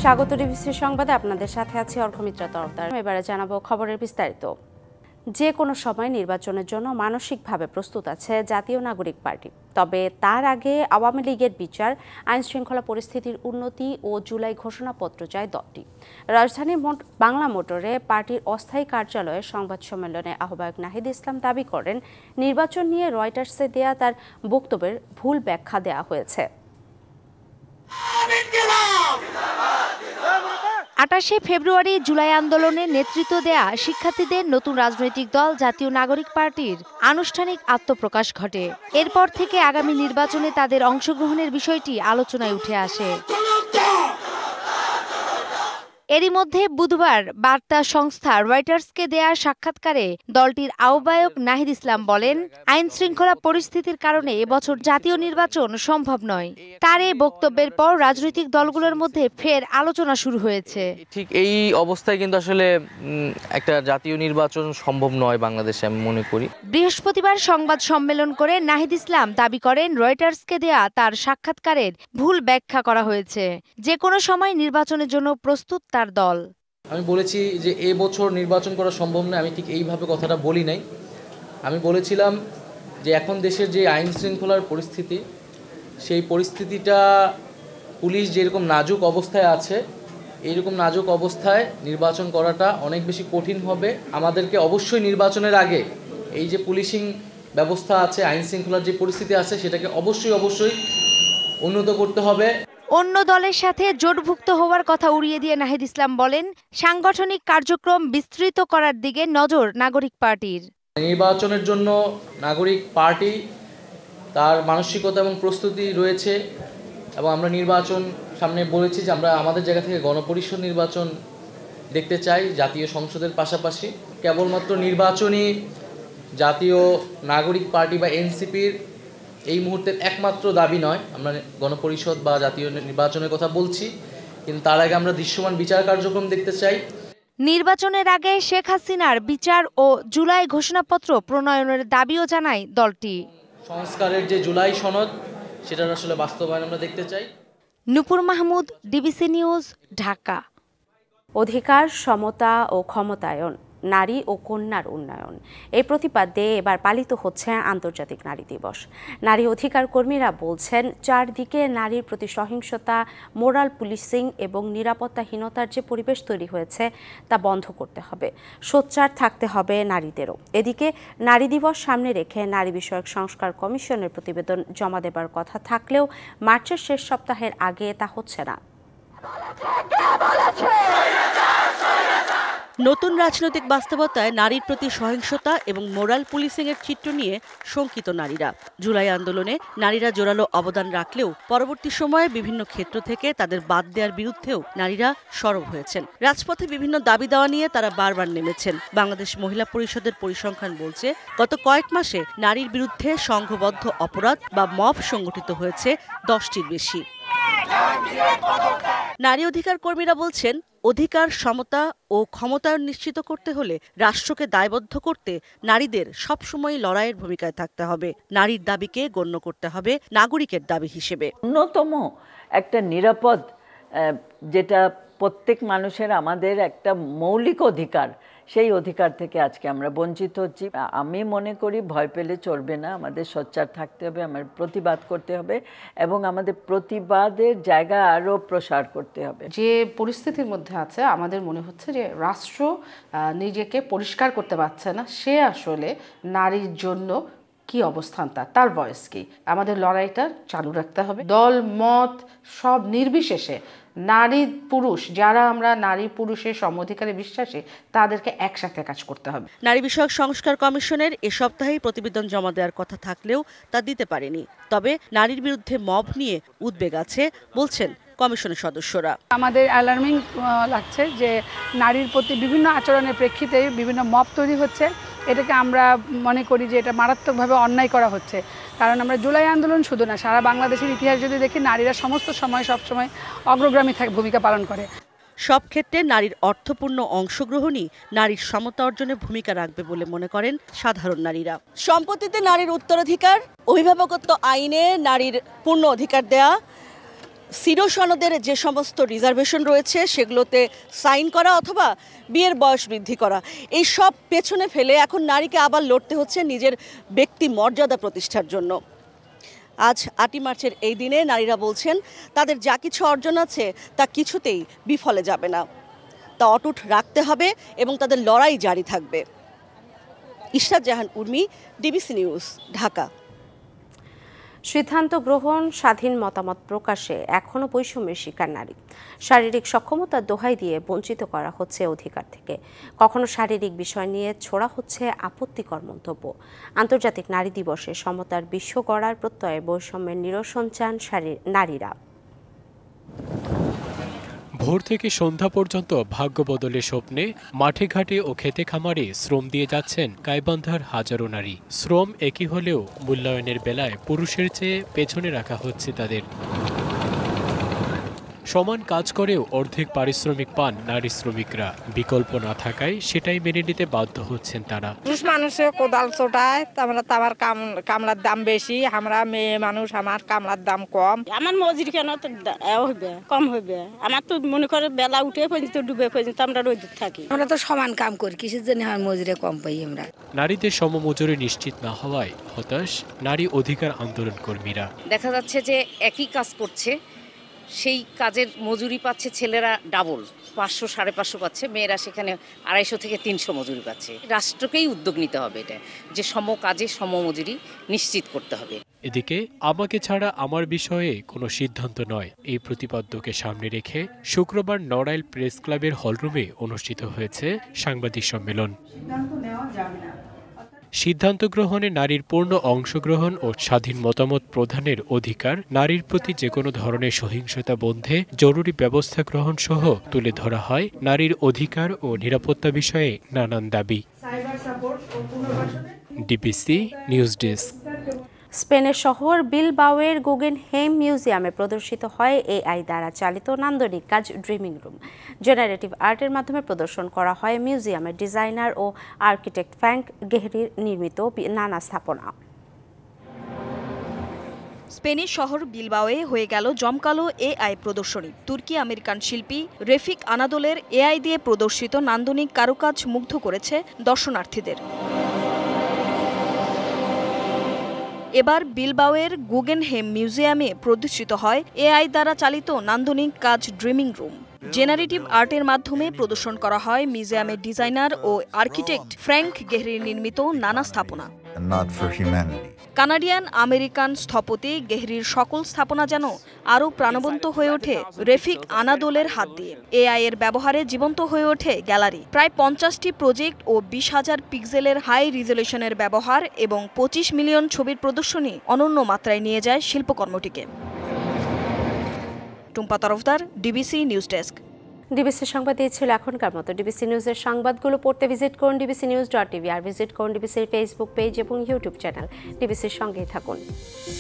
স্বাগত ডিবিসি সংবাদে আপনাদের সাথে আছি অর্ঘমিত্রা তরফদার। এবারে জানাবো খবরের বিস্তারিত। যে কোনো সময় নির্বাচনের জন্য মানসিকভাবে প্রস্তুত আছে জাতীয় নাগরিক পার্টি। তবে তার আগে আওয়ামী লীগের বিচার, আইন শৃঙ্খলা পরিস্থিতির উন্নতি ও জুলাই ঘোষণাপত্র চায় দলটি। রাজধানীর বাংলা মোটরে পার্টির অস্থায়ী কার্যালয়ে সংবাদ সম্মেলনে আহ্বায়ক নাহিদ ইসলাম দাবি করেন, নির্বাচন নিয়ে রয়টার্সে দেয়া তার বক্তব্যের ভুল ব্যাখ্যা দেয়া হয়েছে। ২৮শে ফেব্রুয়ারি জুলাই আন্দোলনে নেতৃত্ব দেয়া শিক্ষার্থীদের নতুন রাজনৈতিক দল জাতীয় নাগরিক পার্টির আনুষ্ঠানিক আত্মপ্রকাশ ঘটে। এরপর থেকে আগামী নির্বাচনে তাদের অংশগ্রহণের বিষয়টি আলোচনায় উঠে আসে। এরই মধ্যে বুধবার বার্তা সংস্থা রয়টার্সকে দেয়া সাক্ষাৎকারে দলটির আহ্বায়ক নাহিদ ইসলাম বলেন, আইন শৃঙ্খলা পরিস্থিতির কারণে এবছর জাতীয় নির্বাচন সম্ভব নয়। তার এই বক্তব্যের পর রাজনৈতিক দলগুলোর মধ্যে ফের আলোচনা শুরু হয়েছে। ঠিক এই অবস্থায় কিন্তু আসলে একটা জাতীয় নির্বাচন সম্ভব নয় বাংলাদেশে, আমি মনে করি। বৃহস্পতিবার সংবাদ সম্মেলন করে নাহিদ ইসলাম দাবি করেন, রয়টার্সকে দেয়া তার সাক্ষাৎকারের ভুল ব্যাখ্যা করা হয়েছে। যে কোনো সময় নির্বাচনের জন্য প্রস্তুত তার দল। আমি বলেছি যে এবছর নির্বাচন করা সম্ভব নয়, আমি ঠিক এইভাবে কথাটা বলি নাই। আমি বলেছিলাম যে এখন দেশের যে আইন শৃঙ্খলার পরিস্থিতি, সেই পরিস্থিতিটা পুলিশ যেরকম নাজুক অবস্থায় আছে, এইরকম নাজুক অবস্থায় নির্বাচন করাটা অনেক বেশি কঠিন হবে। আমাদেরকে অবশ্যই নির্বাচনের আগে এই যে পুলিশিং ব্যবস্থা আছে, আইন শৃঙ্খলার যে পরিস্থিতি আছে, সেটাকে অবশ্যই উন্নত করতে হবে। অন্য দলের সাথে জোটভুক্ত হওয়ার কথা উড়িয়ে দিয়ে নাহিদ ইসলাম বলেন, সাংগঠনিক কার্যক্রম বিস্তৃত করার দিকে নজর নাগরিক পার্টির। নির্বাচনের জন্য নাগরিক পার্টি তার মানসিকতা এবং প্রস্তুতি রয়েছে, এবং আমরা নির্বাচন সামনে বলেছি যে আমরা আমাদের জায়গা থেকে গণপরিষদ নির্বাচন দেখতে চাই জাতীয় সংসদের পাশাপাশি। কেবলমাত্র নির্বাচনই জাতীয় নাগরিক পার্টি বা এনসিপির এই মুহূর্তের একমাত্র দাবি নয়। আমরা গণপরিষদ বা জাতীয় নির্বাচনের কথা বলছি, কিন্তু তার আগে আমরা দৃশ্যমান বিচার কার্যক্রম দেখতে চাই। নির্বাচনের আগে শেখ হাসিনার বিচার ও জুলাই ঘোষণাপত্র প্রণয়নের দাবিও জানায় দলটি। সংস্কারের যে জুলাই সনদ, সেটার আসলে বাস্তবায়ন আমরা দেখতে চাই। নূপুর মাহমুদ, ডিবিসি নিউজ, ঢাকা। অধিকার, সমতা ও ক্ষমতায়ন, নারী ও কন্যার উন্নয়ন, এই প্রতিপাদ্যে এবার পালিত হচ্ছে আন্তর্জাতিক নারী দিবস। নারী অধিকার কর্মীরা বলছেন, চারদিকে নারীর প্রতি সহিংসতা, মোরাল পুলিশিং এবং নিরাপত্তাহীনতার যে পরিবেশ তৈরি হয়েছে তা বন্ধ করতে হবে। সোচ্চার থাকতে হবে নারীদেরও। এদিকে নারী দিবস সামনে রেখে নারী বিষয়ক সংস্কার কমিশনের প্রতিবেদন জমা দেবার কথা থাকলেও মার্চের শেষ সপ্তাহের আগে তা হচ্ছে না। নতুন রাজনৈতিক বাস্তবতায় নারীর প্রতি সহিংসতা এবং মোরাল পুলিশিংয়ের চিত্র নিয়ে শঙ্কিত নারীরা। জুলাই আন্দোলনে নারীরা জোরালো অবদান রাখলেও পরবর্তী সময়ে বিভিন্ন ক্ষেত্র থেকে তাদের বাদ দেওয়ার বিরুদ্ধেও নারীরা সরব হয়েছেন। রাজপথে বিভিন্ন দাবি দেওয়া নিয়ে তারা বারবার নেমেছেন। বাংলাদেশ মহিলা পরিষদের পরিসংখ্যান বলছে, গত কয়েক মাসে নারীর বিরুদ্ধে সংঘবদ্ধ অপরাধ বা মব সংগঠিত হয়েছে 10টির বেশি। নারী অধিকার কর্মীরা বলছেন, অধিকার, সমতা ও ক্ষমতায়ন নিশ্চিত করতে হলে রাষ্ট্রকে দায়বদ্ধ করতে নারীদের সবসময় লড়াইয়ের ভূমিকায় থাকতে হবে। নারীর দাবিকে গণ্য করতে হবে নাগরিকের দাবি হিসেবে। অন্যতম একটা নিরাপদ, যেটা প্রত্যেক মানুষের আমাদের একটা মৌলিক অধিকার, সেই অধিকার থেকে আজকে আমরা বঞ্চিত হচ্ছি। আমি মনে করি ভয় পেলে চলবে না, আমাদের সোচ্চার থাকতে হবে, আমাদের প্রতিবাদ করতে হবে এবং আমাদের প্রতিবাদের জায়গা আরও প্রসার করতে হবে। যে পরিস্থিতির মধ্যে আছে, আমাদের মনে হচ্ছে যে রাষ্ট্র নিজেকে পরিষ্কার করতে পারছে না। সে আসলে নারীর জন্য কি অবস্থান, তার ভয়েস কি, আমাদের লড়াইটা চালু রাখতে হবে। দল মত সব নির্বিশেষে নারী পুরুষ, যারা আমরা নারী পুরুষের সম অধিকারে বিশ্বাসী, তাদেরকে একসাথে কাজ করতে হবে। নারী বিষয়ক সংস্কার কমিশনের এ সপ্তাহেই প্রতিবেদন জমা দেওয়ার কথা থাকলেও তা দিতে পারেনি। তবে নারীর বিরুদ্ধে মব নিয়ে উদ্বেগ আছে বলছেন কমিশনের সদস্যরা। আমাদের অ্যালার্মিং লাগছে যে নারীর প্রতি বিভিন্ন আচরণের প্রেক্ষিতে বিভিন্ন মব তৈরি হচ্ছে। এটাকে আমরা মনে করি যে এটা মারাত্মকভাবে অন্যায় করা হচ্ছে। কারণ আমরা জুলাই আন্দোলন শুধু না, সারা বাংলাদেশের ইতিহাস যদি দেখি, নারীরা সমস্ত সময় সবসময় অগ্রগামী ভূমিকা পালন করে। সব ক্ষেত্রে নারীর অর্থপূর্ণ অংশগ্রহণই নারীর সমতা অর্জনে ভূমিকা রাখবে বলে মনে করেন সাধারণ নারীরা। সম্পত্তিতে নারীর উত্তরাধিকার, অভিভাবকত্ব আইনে নারীর পূর্ণ অধিকার দেয়া, সিরো সনদের যে সমস্ত রিজার্ভেশন রয়েছে সেগুলোতে সাইন করা অথবা বিয়ের বয়স বৃদ্ধি করা, এই সব পেছনে ফেলে এখন নারীকে আবার লড়তে হচ্ছে নিজের ব্যক্তি মর্যাদা প্রতিষ্ঠার জন্য। আজ 8ই মার্চের এই দিনে নারীরা বলছেন তাদের যা কিছু অর্জন আছে তা কিছুতেই বিফলে যাবে না, তা অটুট রাখতে হবে এবং তাদের লড়াই জারি থাকবে। ইশরাত জাহান উর্মি, ডিবিসি নিউজ, ঢাকা। সিদ্ধান্ত গ্রহণ, স্বাধীন মতামত প্রকাশে এখনও বৈষম্যের শিকার নারী। শারীরিক সক্ষমতার দোহাই দিয়ে বঞ্চিত করা হচ্ছে অধিকার থেকে। কখনো শারীরিক বিষয় নিয়ে ছোড়া হচ্ছে আপত্তিকর মন্তব্য। আন্তর্জাতিক নারী দিবসে সমতার বিশ্ব গড়ার প্রত্যয়ে বৈষম্যের নিরসন চান নারীরা। ভোর থেকে সন্ধ্যা পর্যন্ত ভাগ্য বদলের স্বপ্নে মাঠে ঘাটে ও খেতে খামারে শ্রম দিয়ে যাচ্ছেন গাইবান্ধার হাজারো নারী। শ্রম একই হলেও মূল্যায়নের বেলায় পুরুষের চেয়ে পেছনে রাখা হচ্ছে তাদের। সমান কাজ করেও অর্ধেক পারিশ্রমিক পান নারী শ্রমিকরা। বিকল্প না থাকায় সেটাই মেনে নিতে বাধ্য হচ্ছেন তারা। পুরুষ মানুষে কোদাল ছোটায়, আমার কামলার দাম বেশি, আমরা মেয়ে মানুষ, আমার কামলার দাম কম। আমার মজুরি কেন হইবে, কম হইবে? আমার তো মনে করে বেলা উঠে পর্যন্ত ডুবে পর্যন্ত আমরা রোদ থাকি। আমরা তো সমান কাম করি, কিসের জন্য হয় মজুরি কম পাই আমরা? নারীদের সমমজুরি নিশ্চিত না হওয়ায় হতাশ নারী অধিকার আন্দোলন কর্মীরা। দেখা যাচ্ছে যে একই কাজ করছে, সেই কাজের মজুরি পাচ্ছে ছেলেরা ডাবল, 500 550 পাচ্ছে, মেয়েরা সেখানে 250 থেকে 300 মজুরি পাচ্ছে। রাষ্ট্রকেই উদ্যোগ নিতে হবে এটা, যে সম কাজে সম মজুরি নিশ্চিত করতে হবে। এদিকে আমাকে ছাড়া আমার বিষয়ে কোনো সিদ্ধান্ত নয়, এই প্রতিপাদ্যকে সামনে রেখে শুক্রবার নড়াইল প্রেস ক্লাবের হলরুমে অনুষ্ঠিত হয়েছে সাংবাদিক সম্মেলন। সিদ্ধান্ত গ্রহণে নারীর পূর্ণ অংশগ্রহণ ও স্বাধীন মতামত প্রদানের অধিকার, নারীর প্রতি যে কোনো ধরনের সহিংসতা বন্ধে জরুরি ব্যবস্থা গ্রহণ সহ তুলে ধরা হয় নারীর অধিকার ও নিরাপত্তা বিষয়ে নানান দাবি। DBC news desk. স্পেনের শহর বিলবাওয়ের গুগেনহেইম মিউজিয়ামে প্রদর্শিত হয় এআই দ্বারা চালিত নান্দনিক কাজ ড্রিমিং রুম। জেনারেটিভ আর্টের মাধ্যমে প্রদর্শন করা হয় মিউজিয়ামের ডিজাইনার ও আর্কিটেক্ট ফ্র্যাঙ্ক গেহরির নির্মিত নানা স্থাপনা। স্পেনের শহর বিলবাওয়ে হয়ে গেল জমকালো এআই প্রদর্শনী। তুর্কি আমেরিকান শিল্পী রেফিক আনাদোলের এআই দিয়ে প্রদর্শিত নান্দনিক কারুকাজ মুগ্ধ করেছে দর্শনার্থীদের। এবার বিলবাওয়ের গুগেনহেইম মিউজিয়ামে প্রদর্শিত হয় এআই দ্বারা চালিত নান্দনিক কাজ ড্রিমিং রুম। জেনারেটিভ আর্টের মাধ্যমে প্রদর্শন করা হয় মিউজিয়ামের ডিজাইনার ও আর্কিটেক্ট ফ্র্যাঙ্ক গেহরির নির্মিত নানা স্থাপনা। কানাডিয়ান আমেরিকান স্থপতি গেহরির সকল স্থাপনা যেন আরও প্রাণবন্ত হয়ে ওঠে রেফিক আনাদোলের হাত দিয়ে। এআই এর ব্যবহারে জীবন্ত হয়ে ওঠে গ্যালারি। প্রায় 50টি প্রজেক্ট ও 20,000 পিক্সেলের হাই রিজলিউশনের ব্যবহার এবং 25 মিলিয়ন ছবির প্রদর্শনী অনন্য মাত্রায় নিয়ে যায় শিল্পকর্মটিকে। Tumpa Tarafdar, DBC news desk. DBC সংবাদ এই ছিল এখনকার মতো। ডিবিসি নিউজের সংবাদগুলো পড়তে ভিজিট করুন dbcnews.tv আর ভিজিট করুন ডিবিসির ফেসবুক পেজ এবং ইউটিউব চ্যানেল। ডিবিসির সঙ্গেই থাকুন।